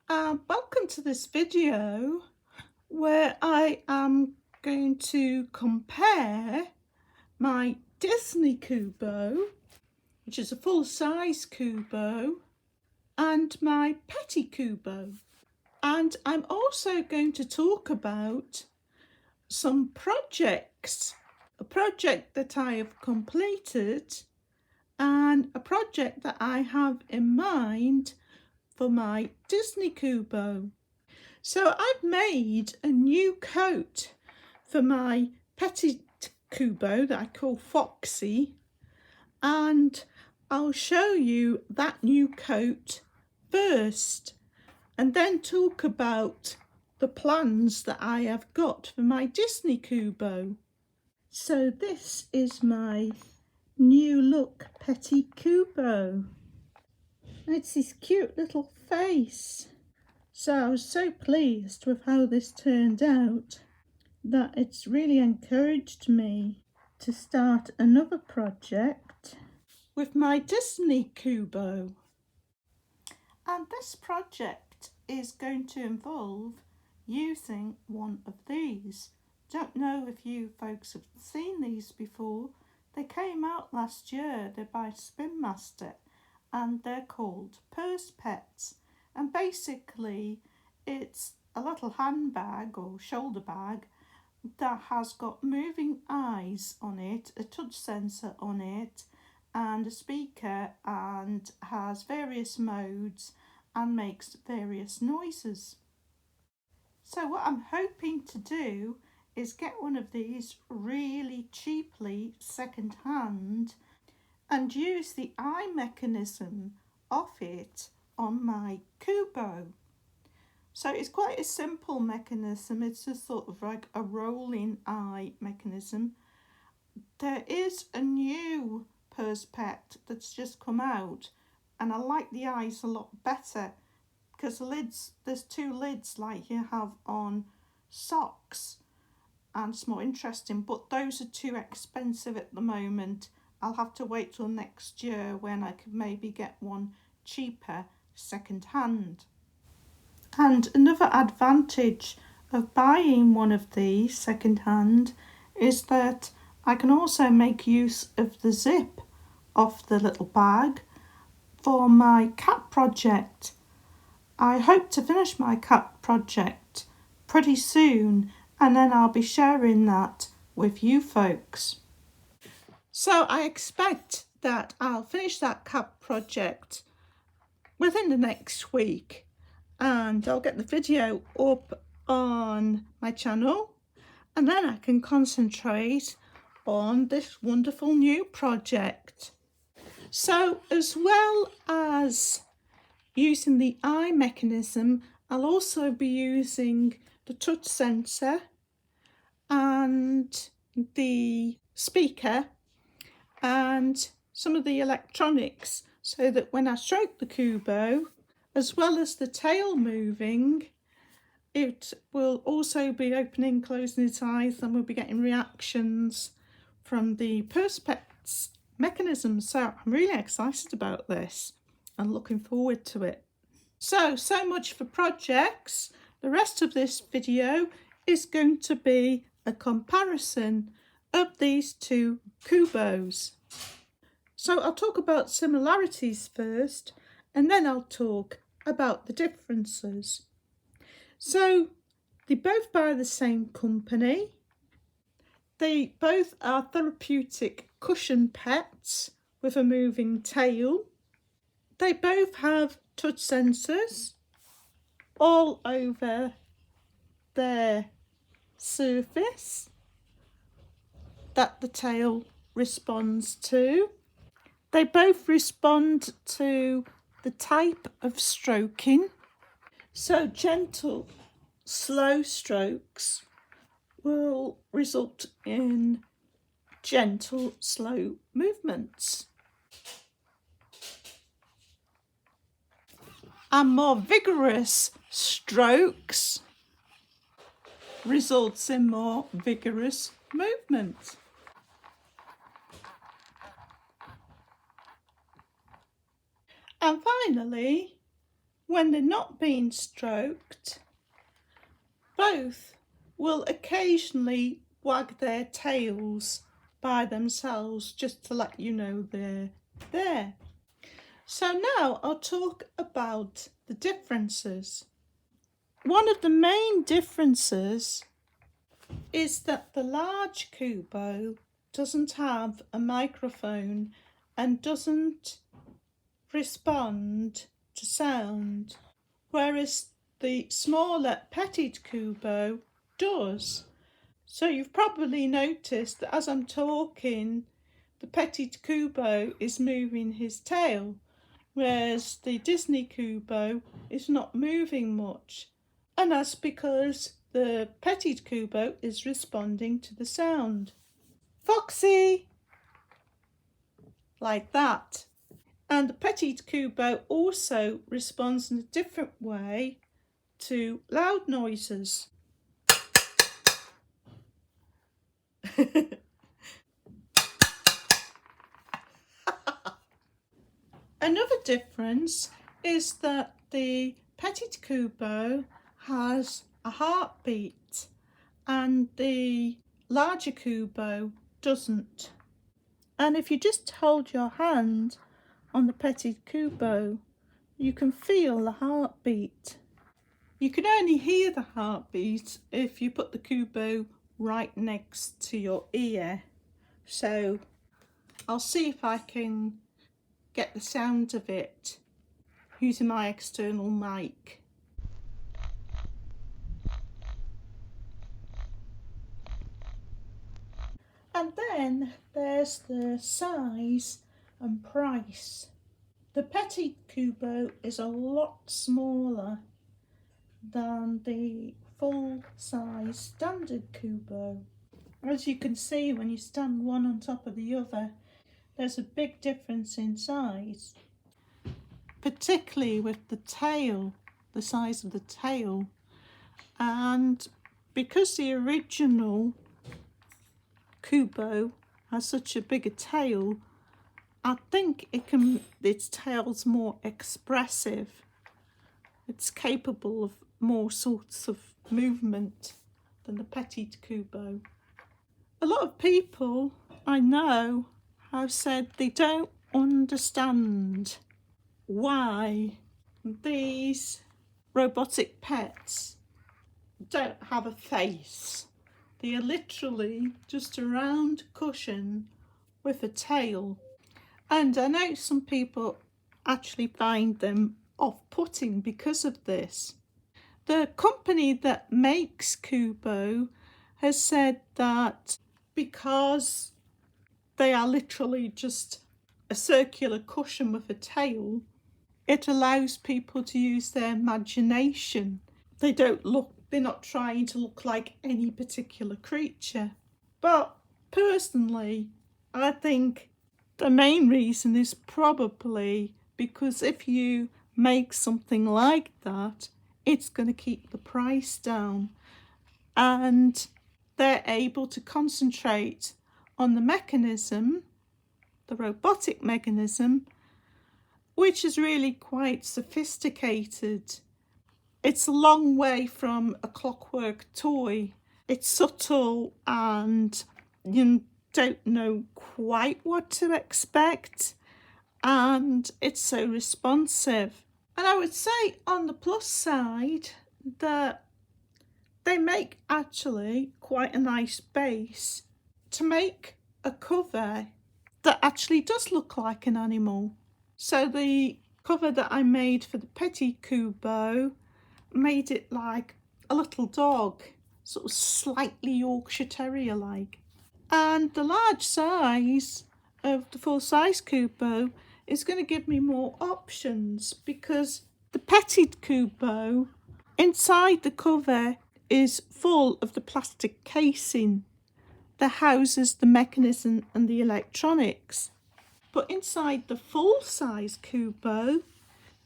Welcome to this video where I am going to compare my Disney Qoobo, which is a full-size Qoobo, and my Petit Qoobo. And I'm also going to talk about some projects, a project that I have completed and a project that I have in mind for my Disney Qoobo. So I've made a new coat for my Petit Qoobo that I call Foxy, and I'll show you that new coat first and then talk about the plans that I have got for my Disney Qoobo. So this is my new look Petit Qoobo. It's his cute little face. So I was so pleased with how this turned out that it's really encouraged me to start another project with my Disney Qoobo. And this project is going to involve using one of these. Don't know if you folks have seen these before. They came out last year. They're by Spin Master and they're called Purse Pets. And basically it's a little handbag or shoulder bag that has got moving eyes on it, a touch sensor on it, and a speaker, and has various modes and makes various noises. So what I'm hoping to do is get one of these really cheaply second hand and use the eye mechanism of it on my Qoobo. So it's quite a simple mechanism. It's just sort of like a rolling eye mechanism. There is a new Purse Pet that's just come out, and I like the eyes a lot better because the lids, there's two lids like you have on socks, and it's more interesting, but those are too expensive at the moment. I'll have to wait till next year when I could maybe get one cheaper second hand. And another advantage of buying one of these second hand is that I can also make use of the zip of the little bag for my cat project. I hope to finish my cat project pretty soon, and then I'll be sharing that with you folks. So I expect that I'll finish that cat project within the next week, and I'll get the video up on my channel, and then I can concentrate on this wonderful new project. So as well as using the eye mechanism, I'll also be using the touch sensor and the speaker and some of the electronics, so that when I stroke the Qoobo, as well as the tail moving, it will also be opening, closing its eyes, and we'll be getting reactions from the Purse Pets mechanism. So I'm really excited about this and looking forward to it. So much for projects. The rest of this video is going to be a comparison of these two Qoobos. So I'll talk about similarities first, and then I'll talk about the differences. So they both by the same company. They both are therapeutic cushion pets with a moving tail. They both have touch sensors all over their surface that the tail responds to. They both respond to the type of stroking. So gentle, slow strokes will result in gentle, slow movements. And more vigorous strokes results in more vigorous movement. And finally, when they're not being stroked, both will occasionally wag their tails by themselves just to let you know they're there. So now I'll talk about the differences. One of the main differences is that the large Qoobo doesn't have a microphone and doesn't respond to sound, whereas the smaller Petit Qoobo does. So you've probably noticed that as I'm talking, the Petit Qoobo is moving his tail, whereas the Disney Qoobo is not moving much. And that's because the Petit Qoobo is responding to the sound. Foxy! Like that. And the Petit Qoobo also responds in a different way to loud noises. Another difference is that the Petit Qoobo has a heartbeat and the larger Qoobo doesn't. And if you just hold your hand on the Petit Qoobo, you can feel the heartbeat. You can only hear the heartbeat if you put the Qoobo right next to your ear. So I'll see if I can get the sound of it using my external mic. And then there's the size and price. The Petit Qoobo is a lot smaller than the full-size standard Qoobo. As you can see, when you stand one on top of the other, there's a big difference in size, particularly with the tail, the size of the tail. And because the original Qoobo has such a bigger tail, I think its tail's more expressive. It's capable of more sorts of movement than the Petit Qoobo. A lot of people I know have said they don't understand why these robotic pets don't have a face. They are literally just a round cushion with a tail. And I know some people actually find them off-putting because of this. The company that makes Qoobo has said that because they are literally just a circular cushion with a tail, it allows people to use their imagination. They're not trying to look like any particular creature. But personally, I think the main reason is probably because if you make something like that, it's going to keep the price down, and they're able to concentrate on the mechanism, the robotic mechanism, which is really quite sophisticated. It's a long way from a clockwork toy. It's subtle and you don't know quite what to expect, and it's so responsive. And I would say on the plus side that they make actually quite a nice base to make a cover that actually does look like an animal. So the cover that I made for the Petit Qoobo made it like a little dog, sort of slightly Yorkshire Terrier like. And the large size of the full-size Qoobo is going to give me more options, because the Petit Qoobo inside the cover is full of the plastic casing that houses the mechanism and the electronics. But inside the full-size Qoobo,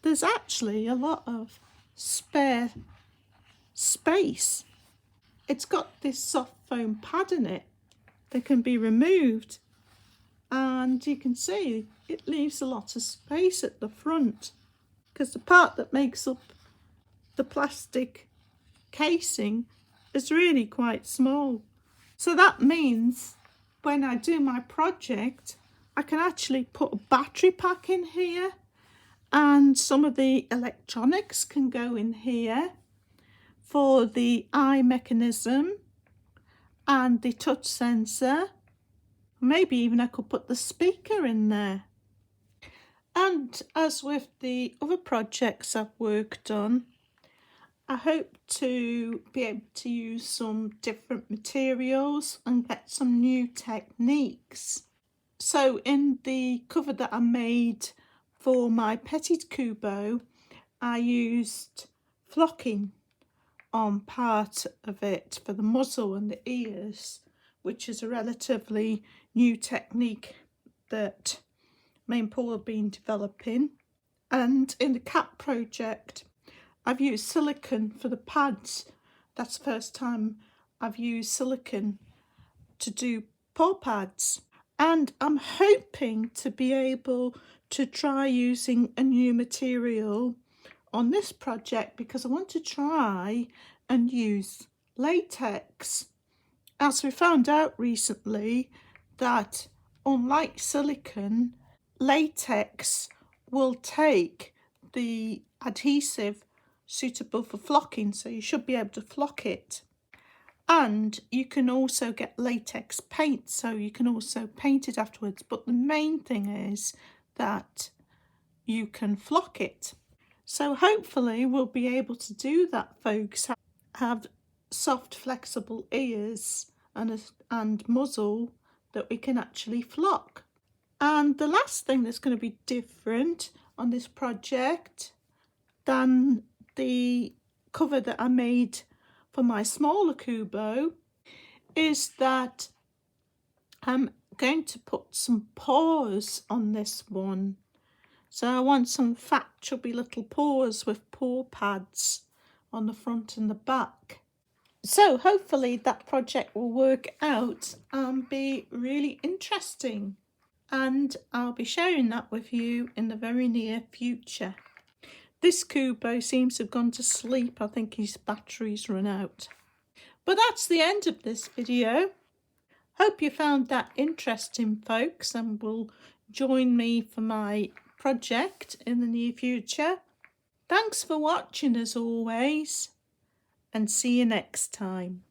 there's actually a lot of spare space. It's got this soft foam pad in it that can be removed, and you can see it leaves a lot of space at the front. because the part that makes up the plastic casing is really quite small. So that means when I do my project, I can actually put a battery pack in here, and some of the electronics can go in here for the eye mechanism and the touch sensor. Maybe even I could put the speaker in there. And as with the other projects I've worked on, I hope to be able to use some different materials and get some new techniques. So in the cover that I made for my Petit Qoobo, I used flocking on part of it for the muzzle and the ears, which is a relatively new technique that me and Paul have been developing. And in the cat project, I've used silicone for the pads. That's the first time I've used silicone to do paw pads. And I'm hoping to be able to try using a new material on this project, because I want to try and use latex. As we found out recently that unlike silicone, latex will take the adhesive suitable for flocking, so you should be able to flock it. And you can also get latex paint, so you can also paint it afterwards, but the main thing is that you can flock it. So hopefully we'll be able to do that, folks. Have soft flexible ears and muzzle that we can actually flock. And the last thing that's going to be different on this project than the cover that I made for my smaller Qoobo is that I'm going to put some paws on this one. So I want some fat chubby little paws with paw pads on the front and the back. So hopefully that project will work out and be really interesting, and I'll be sharing that with you in the very near future. This Qoobo seems to have gone to sleep. I think his battery's run out. But that's the end of this video. Hope you found that interesting, folks, and will join me for my project in the near future. Thanks for watching as always, and see you next time.